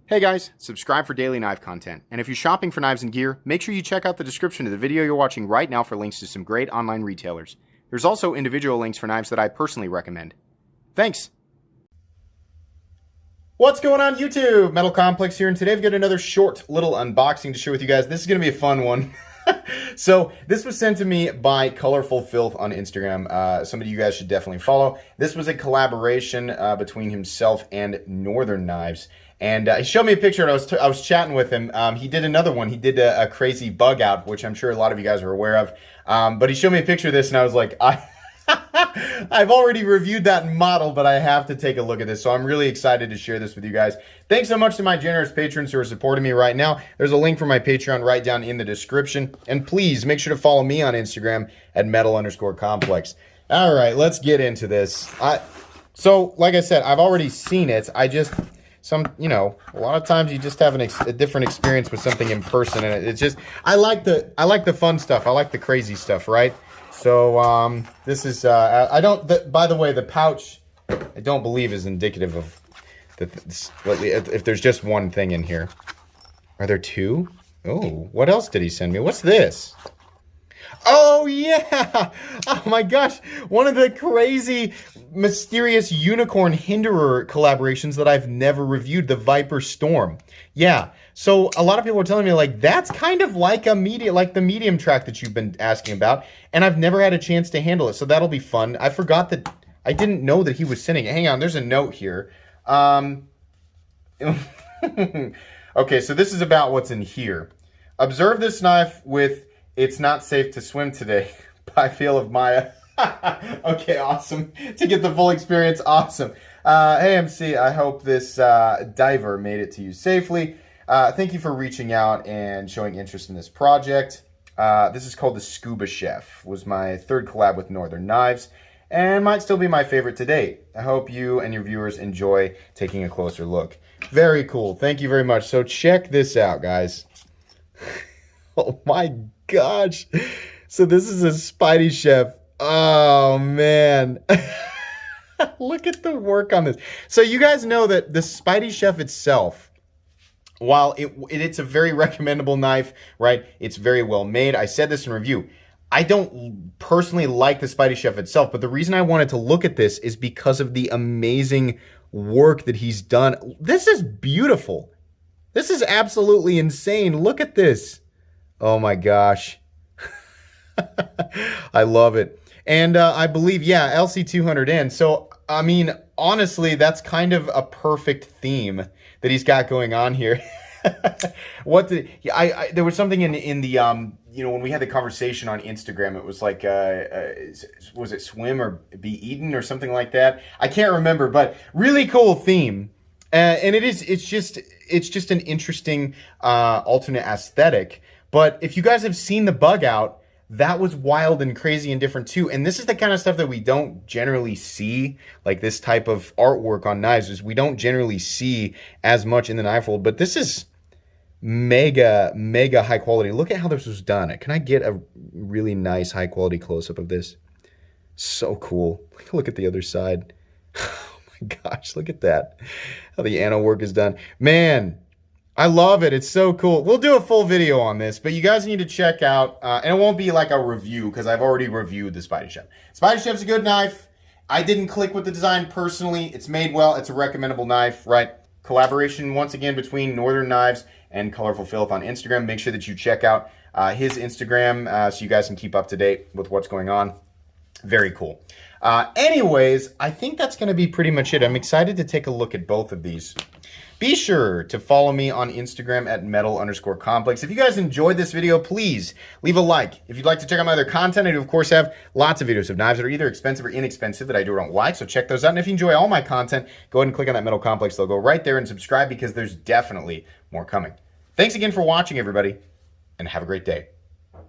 Hey guys, subscribe for daily knife content. And if you're shopping for knives and gear, make sure you check out the description of the video you're watching right now for links to some great online retailers. There's also individual links for knives that I personally recommend. Thanks! What's going on YouTube? Metal Complex here, and today I've got another short little unboxing to share with you guys. This is going to be a fun one. So this was sent to me by Colorful Filth on Instagram. Somebody you guys should definitely follow. This was a collaboration between himself and Northern Knives. And he showed me a picture, and I was chatting with him. He did another one. He did a crazy bug out, which I'm sure a lot of you guys are aware of. But he showed me a picture of this, and I was like, I've already reviewed that model, but I have to take a look at this. So I'm really excited to share this with you guys. Thanks so much to my generous patrons who are supporting me right now. There's a link for my Patreon right down in the description. And please make sure to follow me on Instagram at metal_complex. All right, let's get into this. So like I said, I've already seen it. A lot of times you just have a different experience with something in person, and it's just, I like the fun stuff. I like the crazy stuff, right? So this is by the way, the pouch I don't believe is indicative of if there's just one thing in here. Are there two? Oh, what else did he send me? What's this? Oh yeah! Oh my gosh! One of the crazy, mysterious unicorn hinderer collaborations that I've never reviewed, the Viper Storm. Yeah, so a lot of people are telling me, like, that's kind of like the medium track that you've been asking about, and I've never had a chance to handle it, so that'll be fun. I forgot that, I didn't know that he was sending it. Hang on, there's a note here. Okay, so this is about what's in here. Observe this knife with "It's not safe to swim today" by Feel of Maya. Okay, awesome. To get the full experience, awesome. Hey MC, I hope this diver made it to you safely. Thank you for reaching out and showing interest in this project. This is called the Scuba Chef. Was my third collab with Northern Knives, and might still be my favorite to date. I hope you and your viewers enjoy taking a closer look. Very cool. Thank you very much. So check this out, guys. Oh my gosh. So this is a Spidey Chef. Oh man. Look at the work on this. So you guys know that the Spidey Chef itself, while it's a very recommendable knife, right? It's very well made. I said this in review. I don't personally like the Spidey Chef itself, but the reason I wanted to look at this is because of the amazing work that he's done. This is beautiful. This is absolutely insane. Look at this. Oh my gosh. I love it. And I believe, yeah, LC200N. So, I mean, honestly, that's kind of a perfect theme that he's got going on here. There was something in the, when we had the conversation on Instagram, it was like, was it Swim or Be Eaten or something like that? I can't remember, but really cool theme. And it's just an interesting alternate aesthetic. But if you guys have seen the bug out, that was wild and crazy and different too. And this is the kind of stuff that we don't generally see, like this type of artwork on knives, is we don't generally see as much in the knife world. But this is mega, mega high quality. Look at how this was done. Can I get a really nice high quality close-up of this? So cool. Look at the other side. Oh my gosh, look at that. How the anno work is done. Man, I love it. It's so cool. We'll do a full video on this, but you guys need to check out, and it won't be like a review because I've already reviewed the Spidey Chef. Spidey Chef's a good knife. I didn't click with the design personally. It's made well. It's a recommendable knife, right? Collaboration, once again, between Northern Knives and Colorful Filth on Instagram. Make sure that you check out his Instagram so you guys can keep up to date with what's going on. Very cool. Anyways, I think that's going to be pretty much it. I'm excited to take a look at both of these. Be sure to follow me on Instagram at metal_complex. If you guys enjoyed this video, please leave a like. If you'd like to check out my other content, I do, of course, have lots of videos of knives that are either expensive or inexpensive that I do or don't like, so check those out. And if you enjoy all my content, go ahead and click on that Metal Complex logo right there and subscribe because there's definitely more coming. Thanks again for watching, everybody, and have a great day.